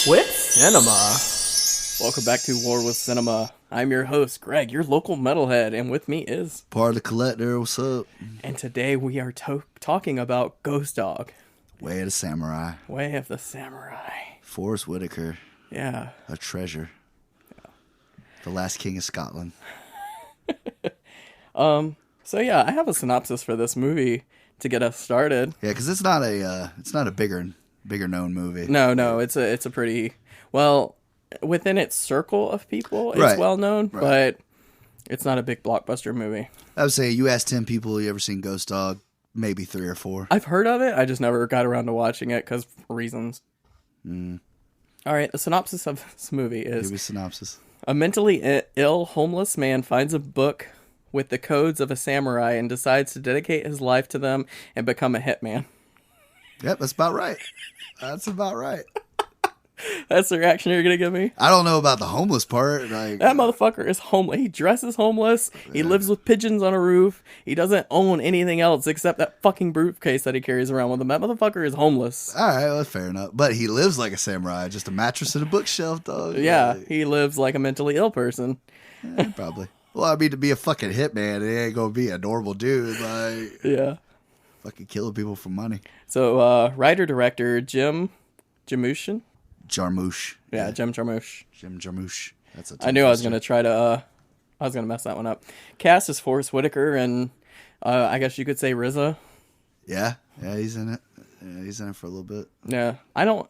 with Cinema. Welcome back to War with Cinema. I'm your host, Greg, your local metalhead, and with me is... Part of the collector, what's up? And today we are talking about Ghost Dog. Way of the Samurai. Way of the Samurai. Forrest Whitaker. Yeah. A treasure. Yeah. The last king of Scotland. So yeah, I have a synopsis for this movie to get us started. Yeah, because it's not a bigger known movie. No, it's a pretty, well, within its circle of people, it's Right. well known, Right. but it's not a big blockbuster movie. I would say you ask 10 people you ever seen Ghost Dog, maybe 3 or 4. I've heard of it, I just never got around to watching it because reasons. All right, the synopsis of this movie is... Give me a synopsis. A mentally ill homeless man finds a book with the codes of a samurai and decides to dedicate his life to them and become a hitman. Yep, that's about right. That's about right. That's the reaction you're going to give me? I don't know about the homeless part. Like, That motherfucker is homeless. He dresses homeless. He lives with pigeons on a roof. He doesn't own anything else except that fucking briefcase that he carries around with him. That motherfucker is homeless. all right, well, fair enough. But he lives like a samurai, just a mattress and a bookshelf, dog. Yeah, Like, he lives like a mentally ill person. probably. Well, I mean, to be a fucking hitman, it ain't gonna be a normal dude. Like, Yeah. fucking killing people for money. So, writer-director Jim Jarmusch. Jarmusch. Yeah, Jim Jarmusch. Jim Jarmusch. That's a I knew I was gonna try to. I was gonna mess that one up. Cast is Forrest Whitaker and I guess you could say RZA. Yeah, he's in it. Yeah, he's in it for a little bit. Yeah, I don't.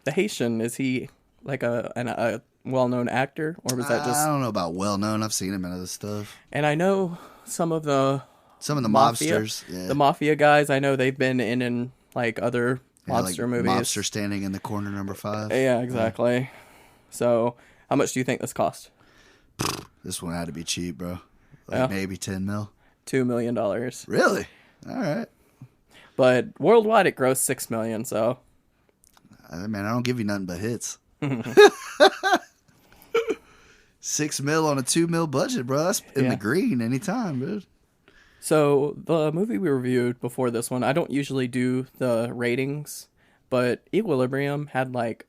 The Haitian, is he like a well-known actor, or was that I just? don't know about well known. I've seen him in other stuff. And I know some of the Mobsters. mafia, Yeah. the mafia guys. I know they've been in like other Yeah, monster like movies. Mobster standing in the corner, number 5. Yeah, exactly. So, how much do you think this cost? This one had to be cheap, bro. Like Yeah. maybe 10 mil. $2 million. Really? All right. But worldwide, it grossed $6 million. So, Man, I don't give you nothing but hits. 6 mil on a 2 mil budget, bro. That's in Yeah. the green anytime, dude. So the movie we reviewed before this one, I don't usually do the ratings, but Equilibrium had like,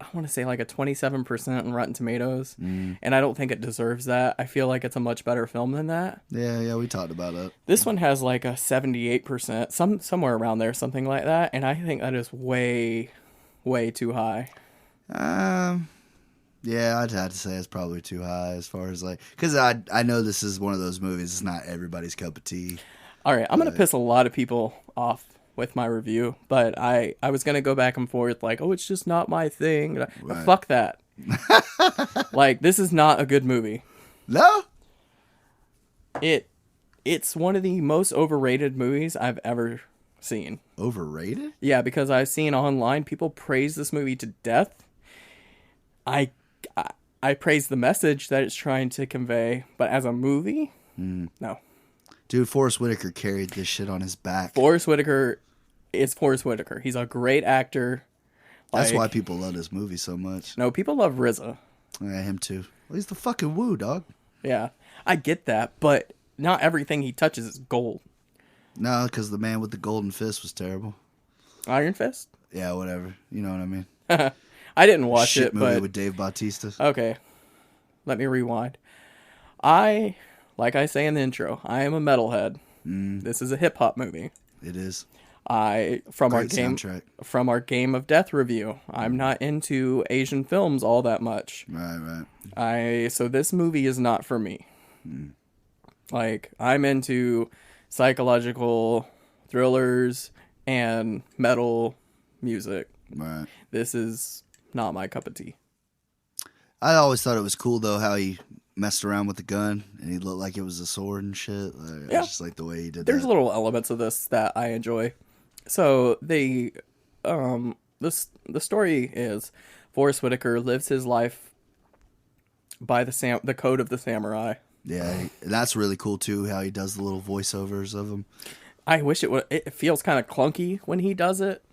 I want to say like a 27% in Rotten Tomatoes, and I don't think it deserves that. I feel like it's a much better film than that. Yeah, we talked about it. This one has like a 78%, somewhere around there, something like that, and I think that is way, way too high. Yeah, I'd have to say it's probably too high as far as like, because I know this is one of those movies. It's not everybody's cup of tea. All right, I'm gonna piss a lot of people off with my review, but I was gonna go back and forth like, oh, it's just not my thing. Right. Fuck that. Like, this is not a good movie. No, It's one of the most overrated movies I've ever seen. overrated. Yeah, because I've seen online people praise this movie to death. I praise the message that it's trying to convey, but as a movie, no. Dude, Forrest Whitaker carried this shit on his back. Forrest Whitaker is Forrest Whitaker. He's a great actor. That's Like, why people love this movie so much. No, people love RZA. Yeah, him too. Well, he's the fucking woo, dog. Yeah, I get that, but not everything he touches is gold. No, because the man with the golden fist was terrible. Iron Fist? Yeah, whatever. You know what I mean? I didn't watch Shit it, movie but with Dave Bautista. okay. Let me rewind. Like I say in the intro, I am a metalhead. This is a hip hop movie. It is. From Great soundtrack. our Game of Death review, I'm not into Asian films all that much. Right. So this movie is not for me. Like, I'm into psychological thrillers and metal music. Right. This is not my cup of tea. I always thought it was cool though how he messed around with the gun and he looked like it was a sword and shit. Like, Yeah. I just like the way he did There's that. little elements of this that I enjoy. So the story is Forrest Whitaker lives his life by the code of the samurai. Yeah, that's really cool too. How he does the little voiceovers of them. I wish it feels kind of clunky when he does it.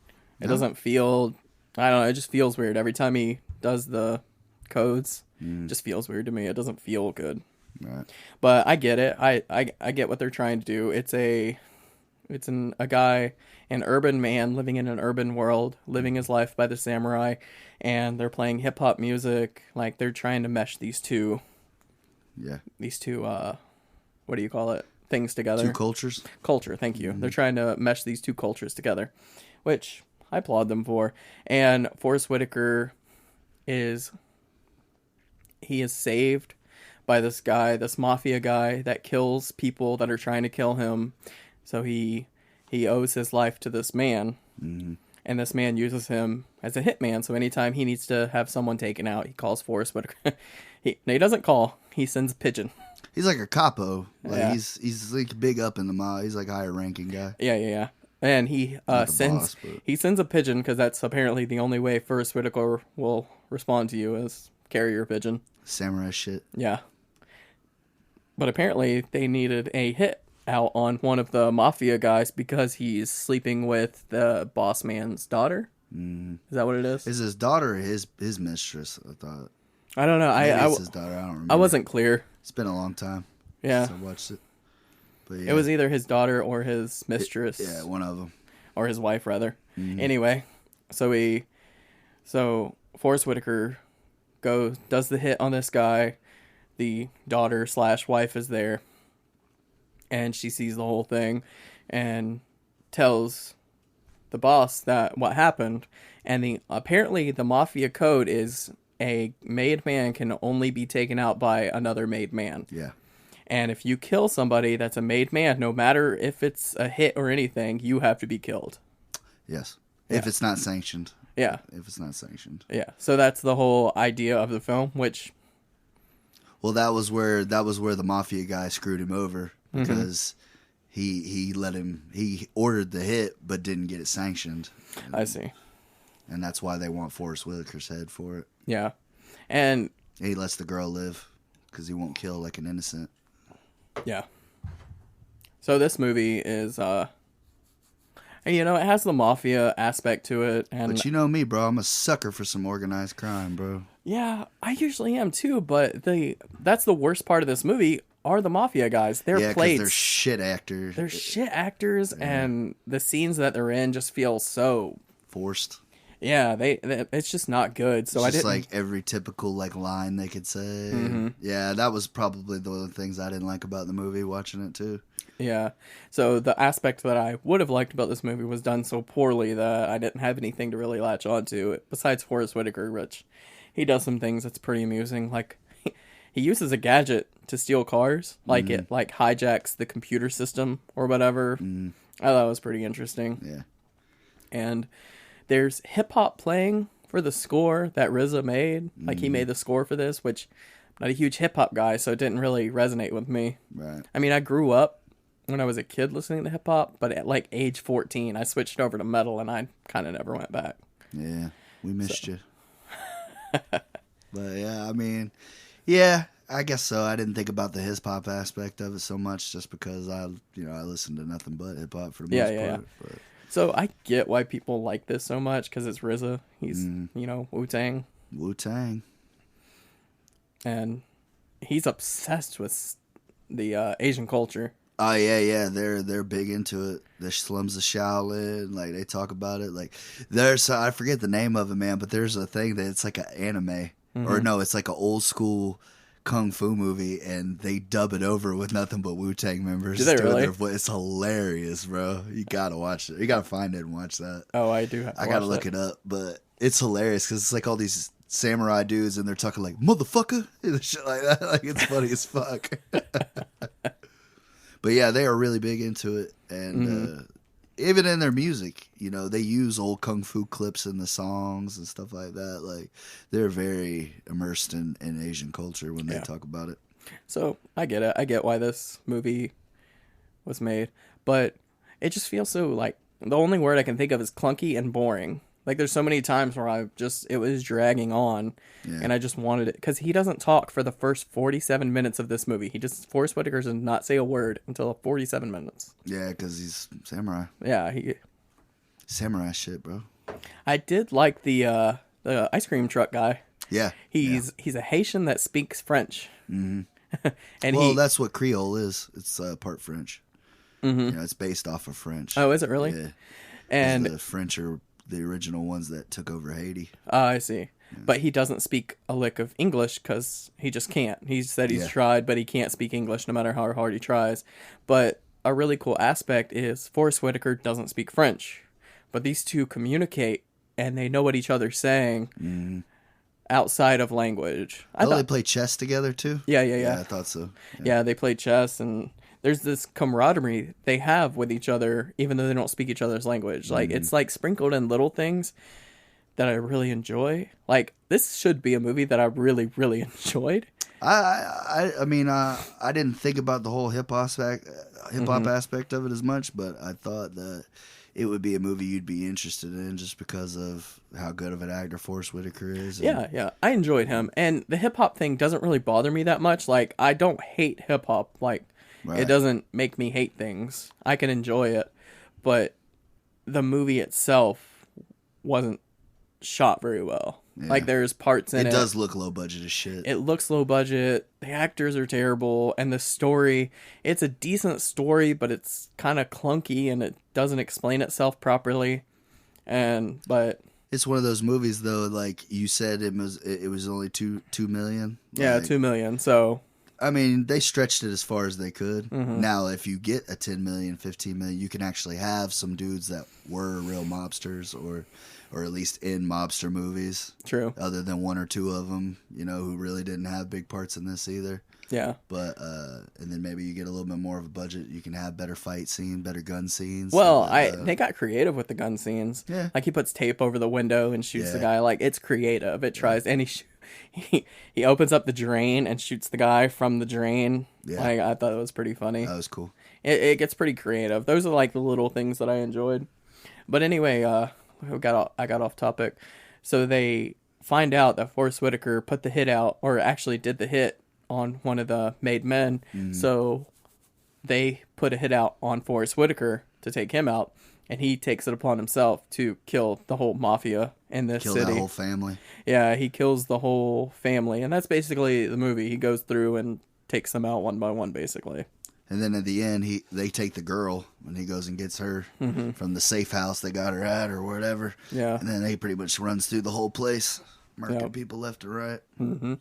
It doesn't feel, I don't know, it just feels weird every time he does the codes. It just feels weird to me. It doesn't feel good. Right. But I get it. I get what they're trying to do. It's It's a guy, an urban man living in an urban world, living his life by the samurai, and they're playing hip hop music. Like they're trying to mesh Yeah. these two what do you call it? Things together. Two cultures. Culture, thank you. They're trying to mesh these two cultures together, which I applaud them for. And Forrest Whitaker is saved by this guy, this mafia guy that kills people that are trying to kill him. So he owes his life to this man. Mm-hmm. And this man uses him as a hitman. So anytime he needs to have someone taken out, he calls Forrest Whitaker. He doesn't call. He sends a pigeon. He's like a capo. Like Yeah. he's like big up in the mob. He's like a higher ranking guy. Yeah. And he Not the sends boss, but- he sends a pigeon because that's apparently the only way Forrest Whitaker will respond to you is carrier pigeon. Samurai shit. Yeah. But apparently they needed a hit out on one of the mafia guys because he's sleeping with the boss man's daughter. Is that what it is? Is his daughter his mistress? I thought. I don't know. Maybe I it's his daughter. I don't remember. I wasn't clear. It's been a long time. Yeah. Since I watched it. But yeah. It was either his daughter or his mistress. Yeah, one of them. Or his wife, rather. Anyway, so Forrest Whitaker does the hit on this guy. The daughter / wife is there, and she sees the whole thing, and tells the boss that what happened. And apparently the mafia code is a made man can only be taken out by another made man. Yeah. And if you kill somebody that's a made man, no matter if it's a hit or anything, you have to be killed. Yes. If Yeah. it's not sanctioned. Yeah. If it's not sanctioned. Yeah. So that's the whole idea of the film, which Well, that was where the mafia guy screwed him over because he ordered the hit but didn't get it sanctioned, I see. and that's why they want Forrest Whitaker's head for it. Yeah. And And he lets the girl live because he won't kill like an innocent. yeah. So this movie is it has the mafia aspect to it, and But you know me, bro. I'm a sucker for some organized crime, bro. yeah, I usually am too, but that's the worst part of this movie are the mafia guys. They're Yeah, because played they're shit actors. they're shit actors, and the scenes that they're in just feel so Forced. yeah, it's just not good. So I Just didn't like every typical like line they could say. Yeah, that was probably the only things I didn't like about the movie. Watching it too. Yeah. So the aspect that I would have liked about this movie was done so poorly that I didn't have anything to really latch onto besides Forrest Whitaker, which he does some things that's pretty amusing. Like he uses a gadget to steal cars, like it like hijacks the computer system or whatever. I thought it was pretty interesting. Yeah. And there's hip hop playing for the score that RZA made. Like he made the score for this, which I'm not a huge hip hop guy, so it didn't really resonate with me. Right. I mean, I grew up when I was a kid listening to hip hop, but at like age 14, I switched over to metal and I kind of never went back. Yeah, we missed you. But yeah, I mean, yeah, I guess so. I didn't think about the hip hop aspect of it so much, just because I listened to nothing but hip hop for the most part. But So I get why people like this so much because it's RZA. He's, Wu-Tang. Wu-Tang. And he's obsessed with the Asian culture. Oh yeah, they're big into it. The slums of Shaolin, like they talk about it. Like there's I forget the name of it, man, but there's a thing that it's like an anime, or no, it's like an old school kung fu movie, and they dub it over with nothing but Wu-Tang members. Do they doing really? their voice. It's hilarious, bro. You gotta watch it. You gotta find it and watch that. Oh, I do have to I gotta watch look it up, but it's hilarious because it's like all these samurai dudes, and they're talking like motherfucker and shit like that. Like it's funny as fuck. But yeah, they are really big into it, and even in their music, they use old kung fu clips in the songs and stuff like that. Like they're very immersed in Asian culture when they talk about it. So I get it. I get why this movie was made, but it just feels so like the only word I can think of is clunky and boring. Like there's so many times where it was dragging on, and I just wanted it because he doesn't talk for the first 47 minutes of this movie. Forrest Whitaker does not say a word until 47 minutes. Yeah, because he's samurai. Yeah, Samurai shit, bro. I did like the ice cream truck guy. Yeah, He's a Haitian that speaks French. Mm-hmm. And well, that's what Creole is. It's part French. You know, it's based off of French. Oh, is it really? Yeah. And The French are the original ones that took over Haiti. I see. But he doesn't speak a lick of English because he just can't. He said he's Yeah. tried, but he can't speak English no matter how hard he tries. But a really cool aspect is Forrest Whitaker doesn't speak French, but these two communicate and they know what each other's saying outside of language. They play chess together too? Yeah. I thought so. Yeah, they play chess, and there's this camaraderie they have with each other, even though they don't speak each other's language. Like, it's like sprinkled in little things that I really enjoy. Like, this should be a movie that I really, really enjoyed. I mean, I didn't think about the whole hip hop aspect of it as much, but I thought that it would be a movie you'd be interested in just because of how good of an actor Forrest Whitaker is. Yeah. I enjoyed him. And the hip hop thing doesn't really bother me that much. Like, I don't hate hip hop. Like, Right. it doesn't make me hate things. I can enjoy it. But the movie itself wasn't shot very well. Yeah. Like, there's parts in it. It does look low budget as shit. It looks low budget. The actors are terrible. And the story, it's a decent story, but it's kind of clunky and it doesn't explain itself properly. But It's one of those movies though, like you said, it was only $2 million. yeah, Like, 2 million. So I mean, they stretched it as far as they could. Mm-hmm. Now, if you get a 10 million, 15 million, you can actually have some dudes that were real mobsters or at least in mobster movies. true. Other than one or two of them, you know, who really didn't have big parts in this either. Yeah. But and then maybe you get a little bit more of a budget. You can have better fight scene, better gun scenes. Well, they got creative with the gun scenes. Yeah. Like, he puts tape over the window and shoots the Yeah. guy. Like, it's creative. It tries, and he opens up the drain and shoots the guy from the drain. Yeah. Like, I thought it was pretty funny. That was cool. It gets pretty creative. Those are like the little things that I enjoyed. But anyway, I got off topic. So they find out that Forrest Whitaker put the hit out, or actually did the hit on one of the made men. So they put a hit out on Forrest Whitaker to take him out, and he takes it upon himself to kill the whole mafia in this Kill city. that whole family. Yeah, he kills the whole family, and that's basically the movie. He goes through and takes them out one by one, basically. And then at the end, they take the girl when he goes and gets her from the safe house they got her at or whatever. Yeah. And then he pretty much runs through the whole place, murking Yep. people left and right. Mm-hmm.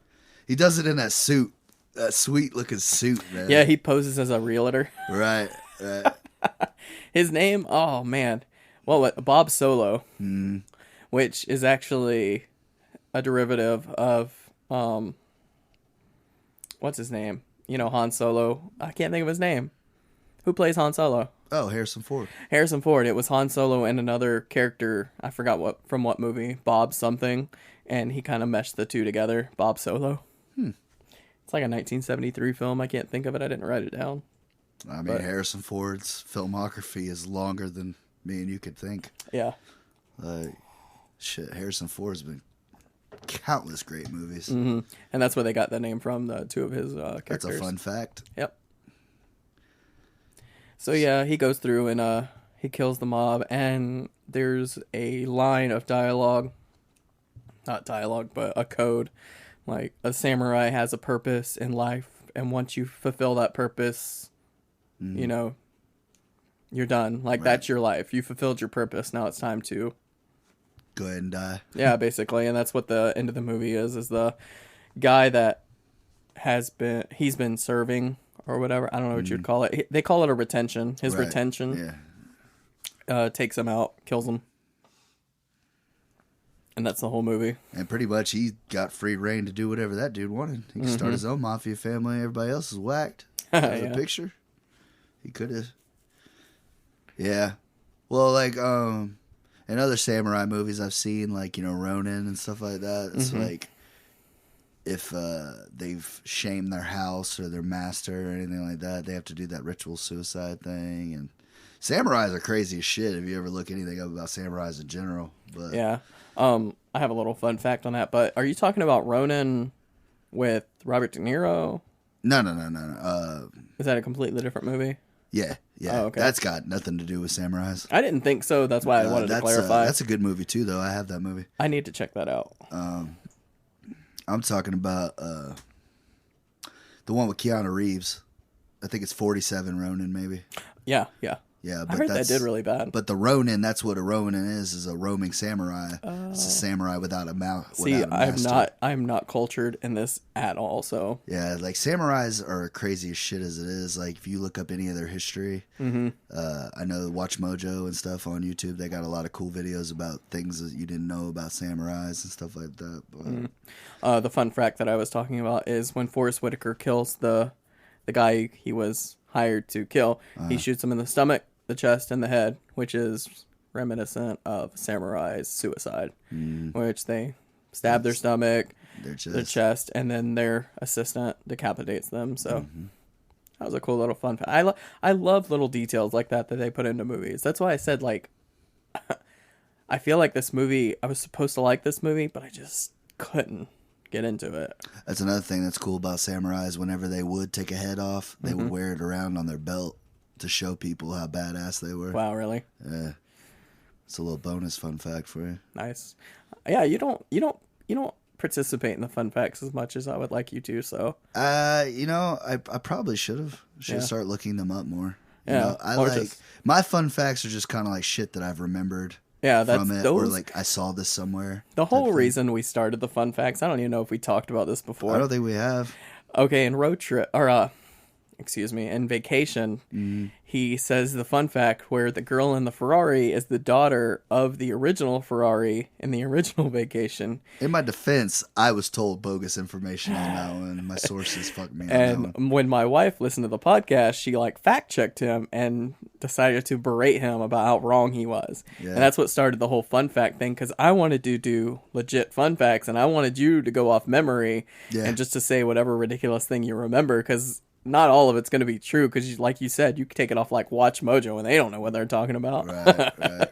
He does it in that suit, that sweet looking suit, man. Yeah, he poses as a realtor. Right. His name, oh man, Bob Solo, which is actually a derivative of what's his name? You know, Han Solo. I can't think of his name. Who plays Han Solo? Oh, Harrison Ford. Harrison Ford. It was Han Solo and another character. I forgot what movie. Bob something, and he kind of meshed the two together. Bob Solo. It's like a 1973 film. I can't think of it. I didn't write it down. I mean, Harrison Ford's filmography is longer than me and you could think. Yeah. Like, shit, Harrison Ford's been countless great movies. And that's where they got the name from, the two of his characters. That's a fun fact. Yep. So yeah, he goes through and he kills the mob, and there's a line of dialogue. Not dialogue, but a code. Like, a samurai has a purpose in life, and once you fulfill that purpose, you know, you're done. Like, that's your life. You fulfilled your purpose. Now it's time to Go ahead and die. Yeah, basically, and that's what the end of the movie is the guy that he's been serving or whatever. I don't know what you'd call it. They call it a retention. His Right. retention Yeah. takes him out, kills him. And that's the whole movie. And pretty much he got free reign to do whatever that dude wanted. He could start his own mafia family. Everybody else is whacked. Got Yeah. the picture. He could have. Yeah. Well, like, in other samurai movies I've seen, like, you know, Ronin and stuff like that, it's like if they've shamed their house or their master or anything like that, they have to do that ritual suicide thing. And samurais are crazy as shit if you ever look anything up about samurais in general. But Yeah. I have a little fun fact on that, but are you talking about Ronin with Robert De Niro? No. Is that a completely different movie? Yeah. Oh, okay. That's got nothing to do with samurais. I didn't think so. That's why I wanted to clarify. That's a good movie too, though. I have that movie. I need to check that out. I'm talking about the one with Keanu Reeves. I think it's 47 Ronin, maybe. Yeah, yeah. Yeah, I heard that did really bad. But the Ronin, that's what a Ronin is a roaming samurai. It's a samurai without a mouth. See, I'm not cultured in this at all. So yeah, like samurais are crazy as shit as it is. Like if you look up any of their history, I know Watch Mojo and stuff on YouTube. They got a lot of cool videos about things that you didn't know about samurais and stuff like that. But, the fun fact that I was talking about is when Forrest Whitaker kills the guy he was hired to kill, he shoots him in the stomach, the chest, and the head, which is reminiscent of samurai's suicide, which they stab their stomach, their chest, and then their assistant decapitates them. So that was a cool little fun fact. I love little details like that they put into movies. That's why I said, like, I feel like this movie, I was supposed to like this movie, but I just couldn't get into it. That's another thing that's cool about samurais. Whenever they would take a head off, they would wear it around on their belt to show people how badass they were. Wow, really? Yeah. It's a little bonus fun fact for you. Nice. Yeah, you don't participate in the fun facts as much as I would like you to, so. I probably should have start looking them up more. You know, I or like just, my fun facts are just kind of like shit that I've remembered. Yeah, that's from it, those. or like I saw this somewhere. The whole reason we started the fun facts, I don't even know if we talked about this before. I don't think we have. Okay, in road trip or in Vacation, he says the fun fact where the girl in the Ferrari is the daughter of the original Ferrari in the original Vacation. In my defense, I was told bogus information on that one. My sources fucked me on And that one. when my wife listened to the podcast, she like fact checked him and decided to berate him about how wrong he was. Yeah. And that's what started the whole fun fact thing, because I wanted to do legit fun facts and I wanted you to go off memory and just to say whatever ridiculous thing you remember, because not all of it's going to be true, because like you said, you could take it off like Watch Mojo and they don't know what they're talking about. Right.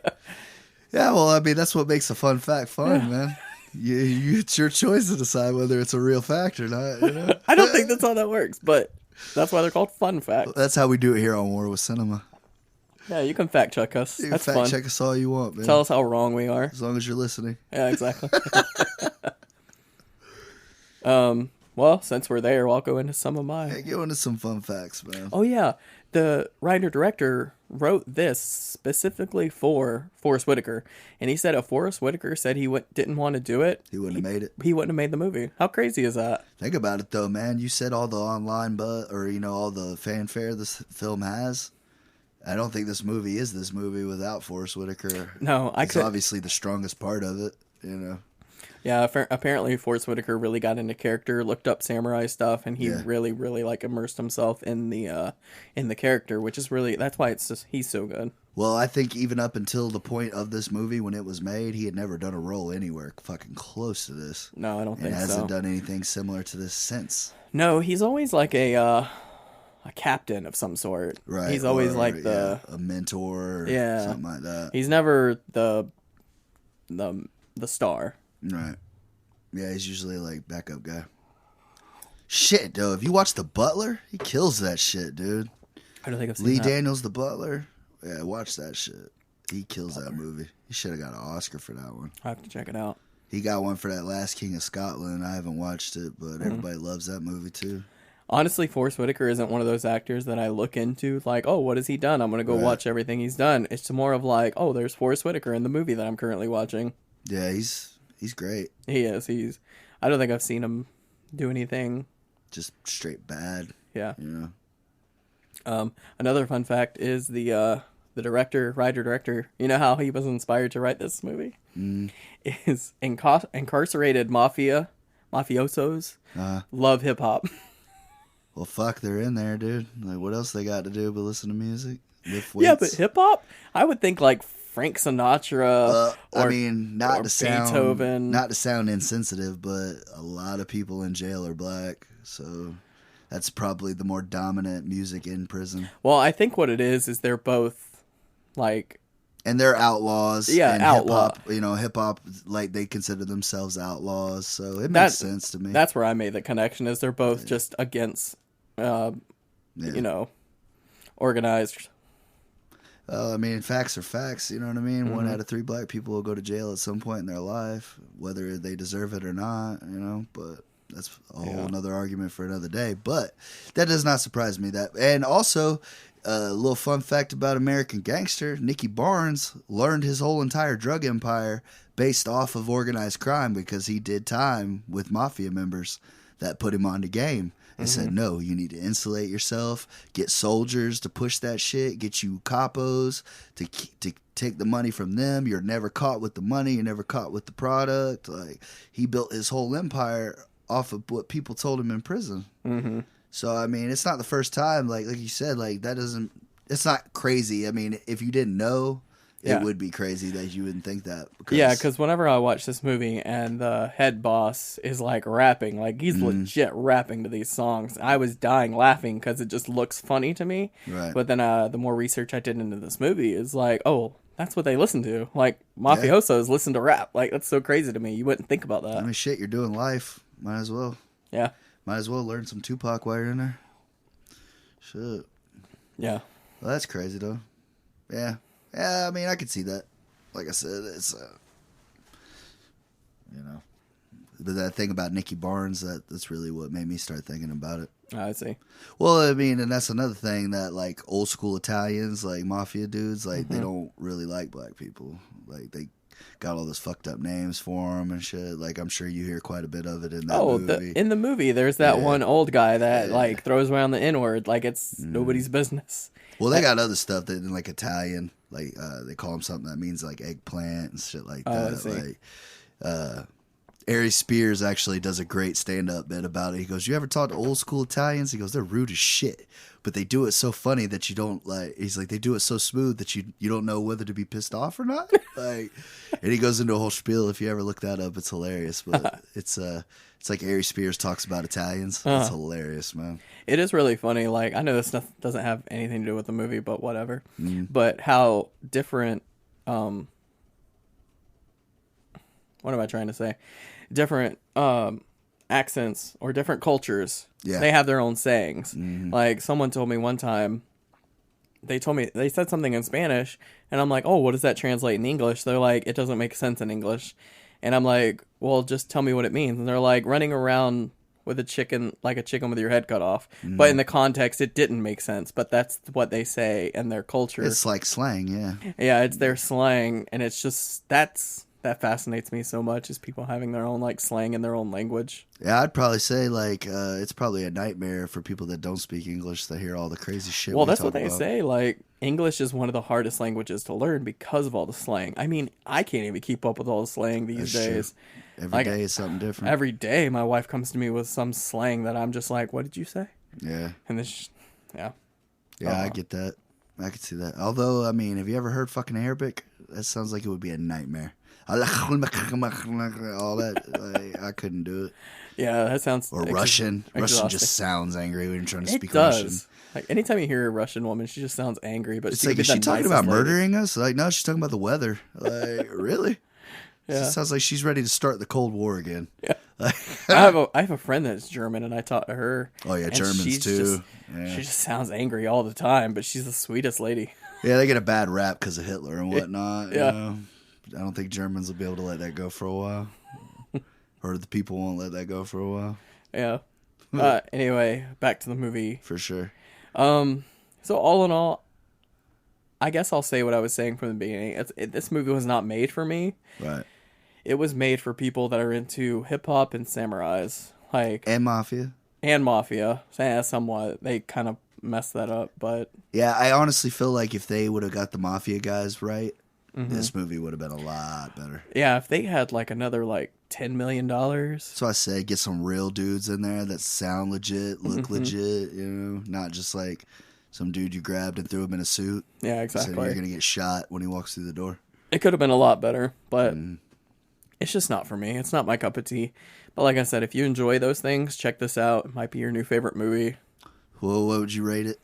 Yeah, well, I mean, that's what makes a fun fact fun, man. It's your choice to decide whether it's a real fact or not. You know? I don't think that's how that works, but that's why they're called fun facts. That's how we do it here on War with Cinema. Yeah, you can fact check us. You can that's fact fun. check us all you want, man. Tell us how wrong we are. As long as you're listening. Yeah, exactly. Well, since we're there, I'll go into some of my... Hey, go into some fun facts, man. Oh, yeah. The writer-director wrote this specifically for Forrest Whitaker. And he said if Forrest Whitaker said he didn't want to do it... He wouldn't have made it. He wouldn't have made the movie. How crazy is that? Think about it, though, man. You said all the online all the fanfare this film has. I don't think this movie is this movie without Forrest Whitaker. No, It's obviously the strongest part of it, you know. Yeah, apparently Forrest Whitaker really got into character, looked up samurai stuff, and he really, really like immersed himself in the character, which is really, that's why he's so good. Well, I think even up until the point of this movie when it was made, he had never done a role anywhere fucking close to this. No, I don't think so. And hasn't done anything similar to this since. No, he's always like a captain of some sort. Right. He's always like a mentor or something like that. He's never the star. Right. Yeah, he's usually like backup guy. Shit, though, if you watch The Butler, he kills that shit, dude. I don't think I've seen Lee that. Daniels, The Butler. Yeah, watch that shit. He kills that movie. He should have got an Oscar for that one. I have to check it out. He got one for that Last King of Scotland. I haven't watched it, but everybody loves that movie too. Honestly, Forrest Whitaker isn't one of those actors that I look into like, oh, what has he done? I'm going to go watch everything he's done. It's more of like, oh, there's Forrest Whitaker in the movie that I'm currently watching. Yeah, he's great. He is. I don't think I've seen him do anything. Just straight bad. Yeah. You know. Another fun fact is the writer-director. You know how he was inspired to write this movie? Is incarcerated mafiosos love hip hop. Well, fuck, they're in there, dude. Like, what else they got to do but listen to music? Lift weights? Yeah, but hip hop? I would think like Frank Sinatra. I mean, not to Beethoven. sound insensitive, but a lot of people in jail are black, so that's probably the more dominant music in prison. Well, I think what it is they're both like, and they're outlaws. Yeah, and outlaw. Hip hop, like they consider themselves outlaws, so it makes sense to me. That's where I made the connection. Is they're both just against, organized. I mean, facts are facts. You know what I mean? 1 out of 3 black people will go to jail at some point in their life, whether they deserve it or not. You know, but that's a whole another argument for another day. But that does not surprise me. And also, a little fun fact about American Gangster: Nicky Barnes learned his whole entire drug empire based off of organized crime because he did time with mafia members that put him on the game. And said, no, you need to insulate yourself, get soldiers to push that shit, get you capos to take the money from them. You're never caught with the money. You're never caught with the product. Like, he built his whole empire off of what people told him in prison. Mm-hmm. So, I mean, it's not the first time. Like you said, like, it's not crazy. I mean, if you didn't know, it would be crazy that you wouldn't think that. Because whenever I watch this movie and the head boss is like rapping, like he's legit rapping to these songs, I was dying laughing because it just looks funny to me. Right. But then the more research I did into this movie is like, oh, that's what they listen to. Like mafiosos listen to rap. Like that's so crazy to me. You wouldn't think about that. I mean, shit, you're doing life. Might as well. Yeah. Might as well learn some Tupac while you're in there. Shit. Yeah. Well, that's crazy though. Yeah. Yeah, I mean, I could see that. Like I said, it's, But that thing about Nicky Barnes, that's really what made me start thinking about it. I see. Well, I mean, and that's another thing that, like, old school Italians, like, mafia dudes, like, they don't really like black people. Like, they got all those fucked up names for them and shit. Like, I'm sure you hear quite a bit of it in that movie. In the movie, there's that one old guy that, like, throws around the N-word like it's nobody's business. Well, they got other stuff that in, like, Italian. Like, they call them something that means, like, eggplant and shit like that. I see. Like, Ari Spears actually does a great stand-up bit about it. He goes, you ever talk to old school Italians? He goes, they're rude as shit, but they do it so funny that you don't, like, he's like, they do it so smooth that you don't know whether to be pissed off or not. Like, and he goes into a whole spiel. If you ever look that up, it's hilarious. But it's like Ari Spears talks about Italians. It's hilarious, man. It is really funny. Like, I know this stuff doesn't have anything to do with the movie, but whatever. But how different, what am I trying to say? Different accents or different cultures. Yeah. They have their own sayings. Like, someone told me one time, they said something in Spanish, and I'm like, oh, what does that translate in English? They're like, it doesn't make sense in English. And I'm like, well, just tell me what it means. And they're like, running around with a chicken, like a chicken with your head cut off. But in the context, it didn't make sense. But that's what they say in their culture. It's like slang, yeah. Yeah, it's their slang. And it's just, that fascinates me so much, is people having their own, like, slang in their own language. Yeah, I'd probably say, like, it's probably a nightmare for people that don't speak English to hear all the crazy shit. Well, that's what they say. Like, English is one of the hardest languages to learn because of all the slang. I mean, I can't even keep up with all the slang these days. True. Every day is something different. Every day, my wife comes to me with some slang that I'm just like, what did you say? Yeah. And this, yeah. Yeah, I get that. I could see that. Although, I mean, have you ever heard fucking Arabic? That sounds like it would be a nightmare. All that, like, I couldn't do it. Yeah, that sounds. Or Russian. Russian just sounds angry when you're trying to speak does. Russian. Like, anytime you hear a Russian woman, she just sounds angry. But it's like, is she talking about murdering us? Like, no, she's talking about the weather. Like, really? Yeah. It sounds like she's ready to start the Cold War again. Yeah. I have a friend that's German, and I talked to her. Oh yeah, Germans too. She just sounds angry all the time, but she's the sweetest lady. Yeah, they get a bad rap because of Hitler and whatnot. Yeah. You know? I don't think Germans will be able to let that go for a while. Or the people won't let that go for a while. Yeah. Anyway, back to the movie. For sure. So all in all, I guess I'll say what I was saying from the beginning. This movie was not made for me. Right. It was made for people that are into hip-hop and samurais. And mafia. And mafia. Yeah, somewhat. They kind of messed that up, but... Yeah, I honestly feel like if they would have got the mafia guys right, this movie would have been a lot better. Yeah, if they had, like, another, like, $10 million. So I said, get some real dudes in there that sound legit, look legit, you know, not just like some dude you grabbed and threw him in a suit. Yeah, exactly. So you're going to get shot when he walks through the door. It could have been a lot better, but it's just not for me. It's not my cup of tea. But like I said, if you enjoy those things, check this out. It might be your new favorite movie. Well, what would you rate it?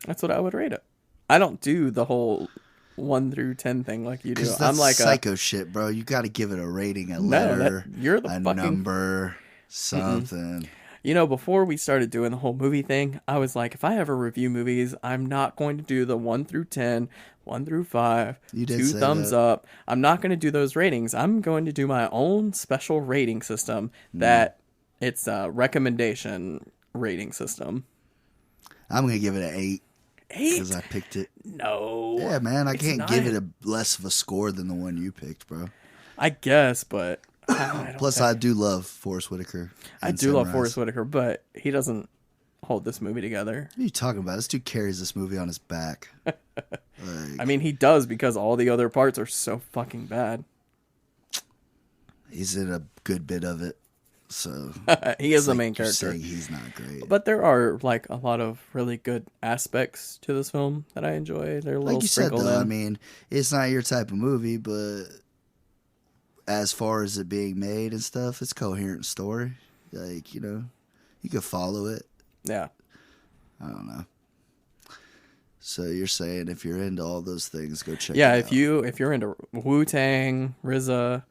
That's what I would rate it. I don't do the whole 1 through 10 thing like you do. That's I'm like psycho shit, bro. You got to give it a rating, a letter, you're the a fucking number, something. You know, before we started doing the whole movie thing, I was like, if I ever review movies, I'm not going to do the 1 through 10, 1 through 5, you did 2 say thumbs that. up. I'm not going to do those ratings. I'm going to do my own special rating system that It's a recommendation rating system. I'm gonna give it an 8 8? because I picked it. No. Yeah, man, I It's can't not. give it a less of a score than the one you picked, bro. I guess, but I don't Plus, think- I do love Forrest Whitaker. I in do love Sunrise. Forrest Whitaker, but he doesn't hold this movie together. What are you talking about? This dude carries this movie on his back. I mean, he does because all the other parts are so fucking bad. He's in a good bit of it, so He is it's the like main you're character. saying he's not great. But there are like a lot of really good aspects to this film that I enjoy. They're a little Like you said, sprinkled though, in. I mean, it's not your type of movie, but as far as it being made and stuff, it's a coherent story. Like, you know, you can follow it. Yeah. I don't know. So you're saying if you're into all those things, go check Yeah, it out. if you're into Wu-Tang, RZA,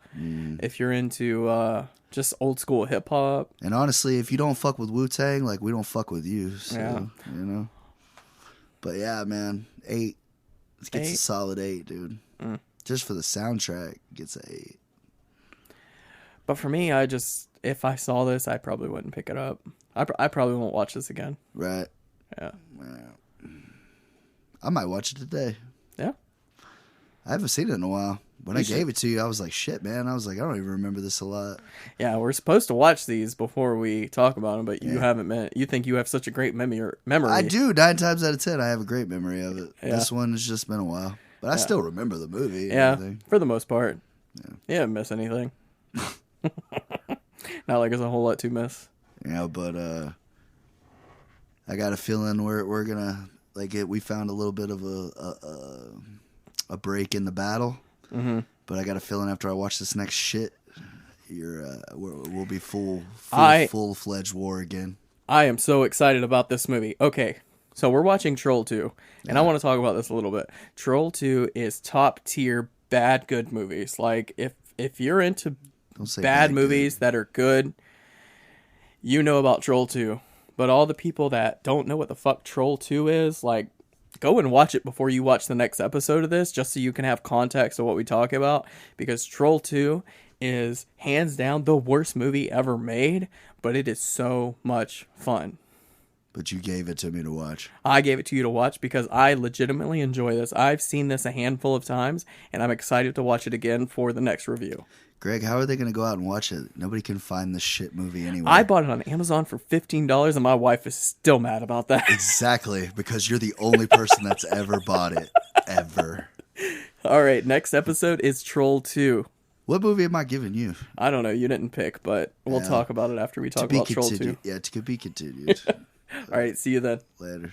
if you're into just old school hip hop, And honestly, if you don't fuck with Wu-Tang, like, we don't fuck with you. So, Yeah. you know. But yeah, man, 8. It gets a 8? solid 8, dude. Just for the soundtrack, it gets an 8. but for me, if I saw this, I probably wouldn't pick it up. I probably won't watch this again. Right? Yeah. I might watch it today. Yeah. I haven't seen it in a while. When You I should. gave it to you, I was like, shit, man. I was like, I don't even remember this a lot. Yeah, we're supposed to watch these before we talk about them, but you Yeah. haven't met. You think you have such a great memory. I do. 9 times out of 10, I have a great memory of it. Yeah. This one has just been a while. But I still remember the movie and Yeah, everything. for the most part. Yeah, you didn't miss anything. Not like there's a whole lot to miss. You know, but I got a feeling we're gonna like it. We found a little bit of a break in the battle, but I got a feeling after I watch this next shit, we'll be full fledged war again. I am so excited about this movie. Okay, so we're watching Troll 2, and I want to talk about this a little bit. Troll 2 is top tier bad good movies. Like if you're into Don't say bad good. movies that are good, you know about Troll 2. But all the people that don't know what the fuck Troll 2 is, like, go and watch it before you watch the next episode of this, just so you can have context of what we talk about. Because Troll 2 is hands down the worst movie ever made, but it is so much fun. But you gave it to me to watch. I gave it to you to watch because I legitimately enjoy this. I've seen this a handful of times, and I'm excited to watch it again for the next review. Greg, how are they going to go out and watch it? Nobody can find this shit movie anywhere. I bought it on Amazon for $15, and my wife is still mad about that. Exactly, because you're the only person that's ever bought it. Ever. All right, next episode is Troll 2. What movie am I giving you? I don't know, you didn't pick, but we'll Yeah. talk about it after we talk To be about Troll 2. continued. Yeah, to be continued. All right, see you then. Later.